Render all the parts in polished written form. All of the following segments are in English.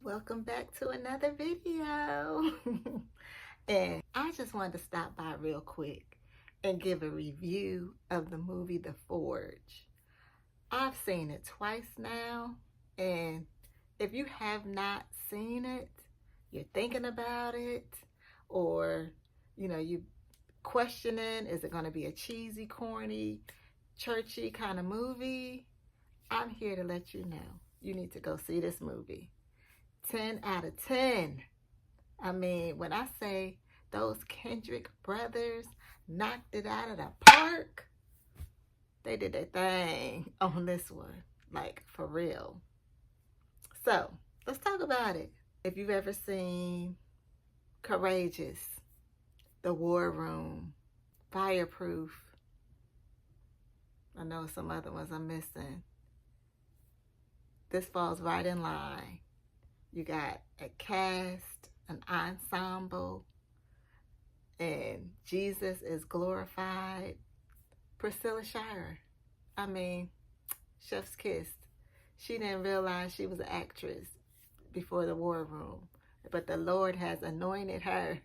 Welcome back to another video. And I just wanted to stop by real quick and give a review of the movie The Forge. I've seen it twice now, and if you have not seen it, you're thinking about it, or you questioning, is it going to be a cheesy, corny, churchy kind of movie? I'm here to let you know you need to go see this movie. 10 out of 10. I mean, when I say those Kendrick brothers knocked it out of the park, they did their thing on this one, like for real. So let's talk about it. If you've ever seen Courageous, The War Room, Fireproof, I know some other ones I'm missing, this falls right in line. You got a cast, an ensemble, and Jesus is glorified. Priscilla Shirer, I mean, chef's kiss. She didn't realize she was an actress before The War Room, but the Lord has anointed her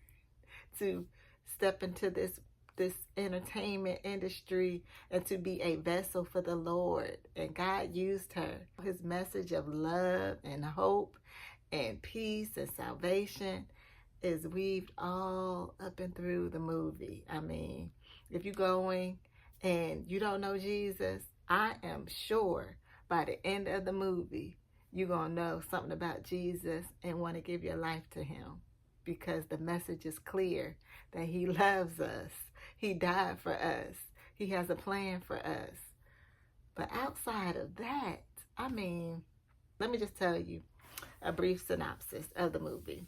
to step into this entertainment industry and to be a vessel for the Lord. And God used her. His message of love and hope and peace and salvation is weaved all up and through the movie. I mean, if you're going and you don't know Jesus, I am sure by the end of the movie, you're going to know something about Jesus and want to give your life to him, because the message is clear that he loves us. He died for us. He has a plan for us. But outside of that, I mean, let me just tell you a brief synopsis of the movie.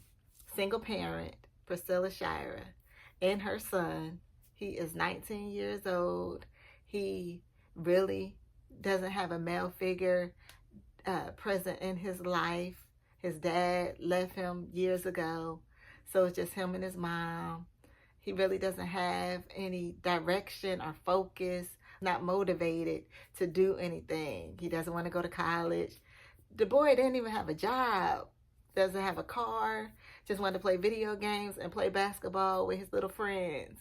Single parent, Priscilla Shirer, and her son. He is 19 years old. He really doesn't have a male figure present in his life. His dad left him years ago, so it's just him and his mom. He really doesn't have any direction or focus, not motivated to do anything. He doesn't want to go to college. The boy didn't even have a job, doesn't have a car, just wanted to play video games and play basketball with his little friends.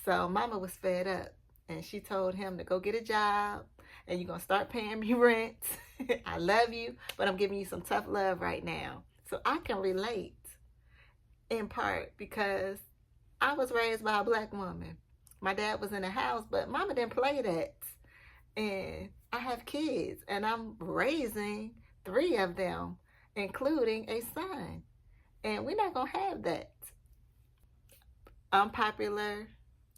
So mama was fed up, and she told him to go get a job, and you're going to start paying me rent. I love you, but I'm giving you some tough love right now. So I can relate in part because I was raised by a black woman. My dad was in the house, but mama didn't play that. And I have kids, and I'm raising 3 of them, including a son. And we're not going to have that. Unpopular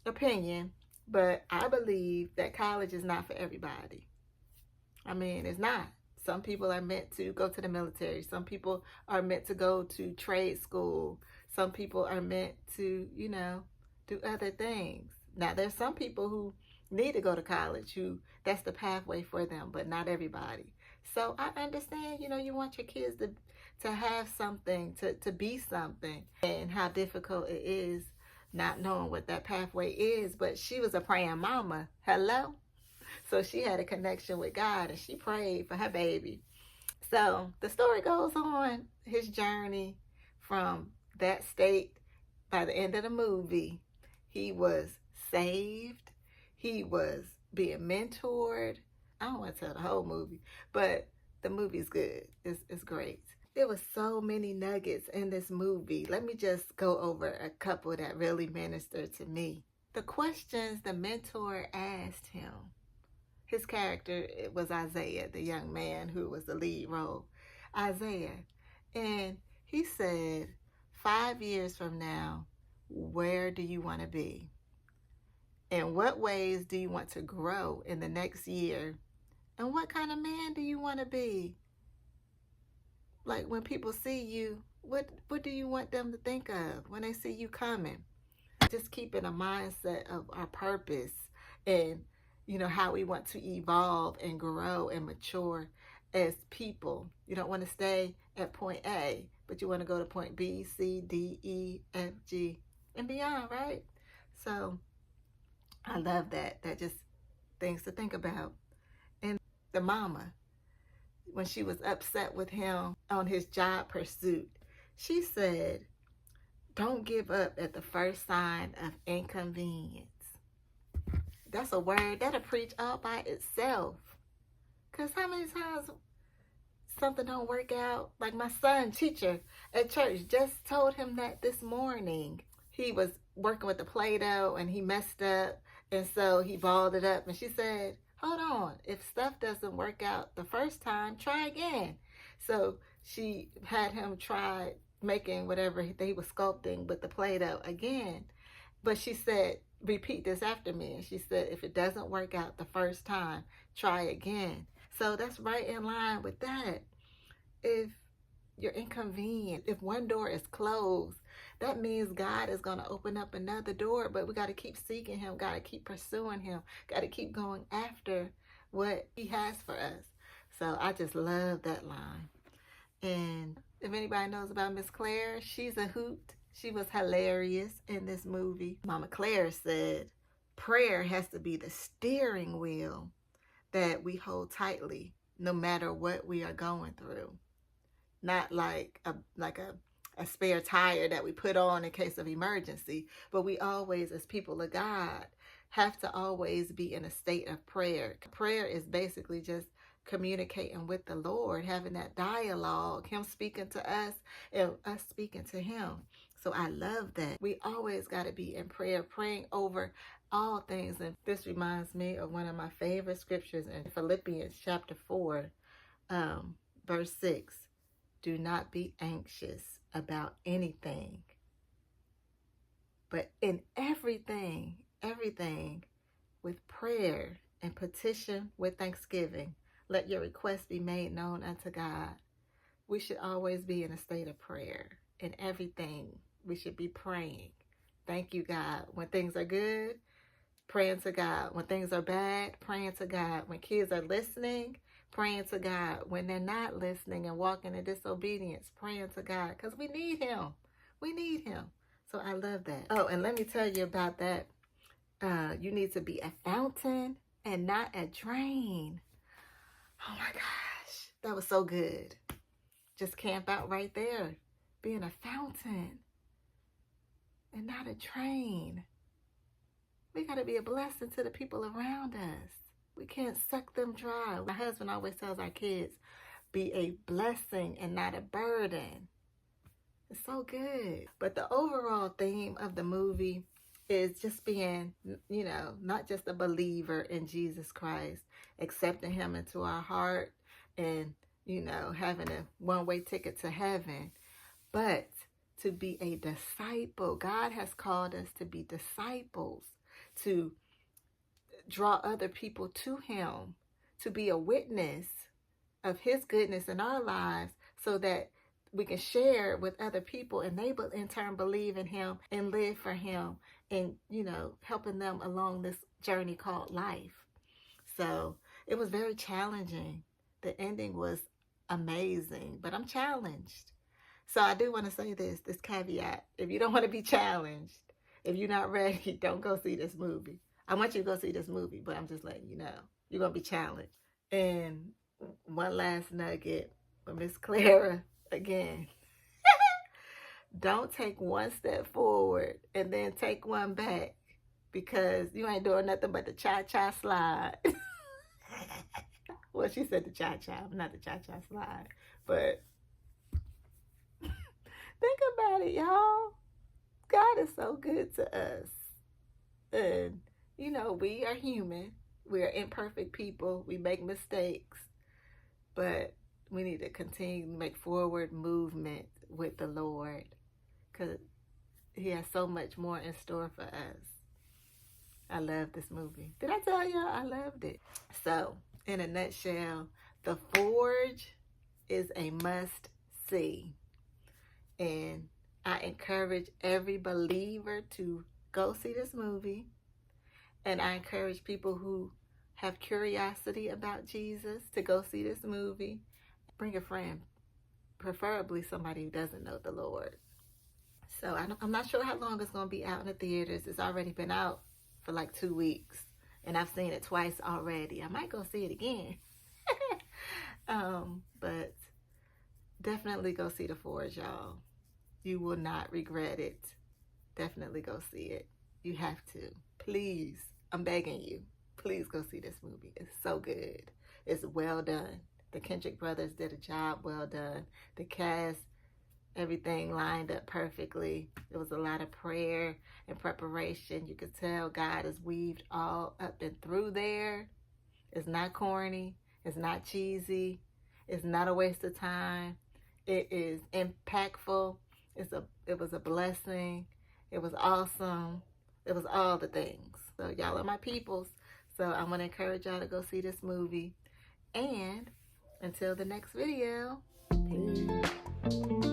opinion, but I believe that college is not for everybody. I mean, it's not. Some people are meant to go to the military. Some people are meant to go to trade school. Some people are meant to, do other things. Now, there's some people who need to go to college, who that's the pathway for them, but not everybody. So I understand, you want your kids to have something, to be something, and how difficult it is not knowing what that pathway is. But she was a praying mama. Hello? So she had a connection with God, and she prayed for her baby. So the story goes on, his journey from that state. By the end of the movie, he was saved. He was being mentored. I don't want to tell the whole movie, but the movie's good. It's great. There were so many nuggets in this movie. Let me just go over a couple that really ministered to me. The questions the mentor asked him. His character was Isaiah, the young man who was the lead role. Isaiah. And he said, 5 years from now, where do you want to be? In what ways do you want to grow in the next year? And what kind of man do you want to be? Like, when people see you, what do you want them to think of when they see you coming? Just keeping a mindset of our purpose and, how we want to evolve and grow and mature as people. You don't want to stay at point A, but you want to go to point B, C, D, E, F, G, and beyond, right? So I love that. That just things to think about. And the mama, when she was upset with him on his job pursuit, she said, don't give up at the first sign of inconvenience. That's a word that'll preach all by itself. Because how many times something don't work out? Like my son, teacher at church, just told him that this morning. He was working with the Play-Doh and he messed up. And so he balled it up. And she said, hold on. If stuff doesn't work out the first time, try again. So she had him try making whatever he was sculpting with the Play-Doh again. But she said, repeat this after me. And she said, if it doesn't work out the first time, try again. So that's right in line with that. If you're inconvenient, if one door is closed, that means God is going to open up another door. But we got to keep seeking him, got to keep pursuing him, got to keep going after what he has for us. So I just love that line. And if anybody knows about Miss Claire, she's a hoot. She was hilarious in this movie. Mama Claire said, prayer has to be the steering wheel that we hold tightly no matter what we are going through. Not like a spare tire that we put on in case of emergency, but we always, as people of God, have to always be in a state of prayer. Prayer is basically just communicating with the Lord, having that dialogue, him speaking to us and us speaking to him. So I love that. We always got to be in prayer, praying over all things. And this reminds me of one of my favorite scriptures in Philippians chapter 4, verse 6. Do not be anxious about anything, but in everything, with prayer and petition with thanksgiving, let your requests be made known unto God. We should always be in a state of prayer. In everything, we should be praying. Thank you, God. When things are good, praying to God. When things are bad, praying to God. When kids are listening, praying to God. When they're not listening and walking in disobedience, praying to God. Because we need him. We need him. So I love that. Oh, and let me tell you about that. You need to be a fountain and not a drain. Oh my gosh. That was so good. Just camp out right there. Being a fountain and not a drain. We got to be a blessing to the people around us. We can't suck them dry. My husband always tells our kids, be a blessing and not a burden. It's so good. But the overall theme of the movie is just being, not just a believer in Jesus Christ, accepting him into our heart and, having a one-way ticket to heaven, but to be a disciple. God has called us to be disciples, to draw other people to him, to be a witness of his goodness in our lives so that we can share with other people and they will in turn believe in him and live for him and, helping them along this journey called life. So it was very challenging. The ending was amazing, but I'm challenged. So I do want to say this caveat. If you don't want to be challenged, if you're not ready, don't go see this movie. I want you to go see this movie, but I'm just letting you know, you're going to be challenged. And one last nugget for Miss Clara again. Don't take one step forward and then take one back because you ain't doing nothing but the cha-cha slide. Well, she said the cha-cha, not the cha-cha slide. But think about it, y'all. God is so good to us. And, we are human. We are imperfect people. We make mistakes. But we need to continue to make forward movement with the Lord because he has so much more in store for us. I love this movie. Did I tell y'all I loved it? So, in a nutshell, The Forge is a must-see. And I encourage every believer to go see this movie. And I encourage people who have curiosity about Jesus to go see this movie. Bring a friend, preferably somebody who doesn't know the Lord. So I'm not sure how long it's going to be out in the theaters. It's already been out for like 2 weeks. And I've seen it twice already. I might go see it again. But definitely go see The Forge, y'all. You will not regret it. Definitely go see it. You have to. Please, I'm begging you. Please go see this movie. It's so good. It's well done. The Kendrick brothers did a job well done. The cast, everything lined up perfectly. There was a lot of prayer and preparation. You could tell God is weaved all up and through there. It's not corny. It's not cheesy. It's not a waste of time. It is impactful. It was a blessing. It was awesome. It was all the things. So y'all are my peoples. So I'm going to encourage y'all to go see this movie. And until the next video, peace.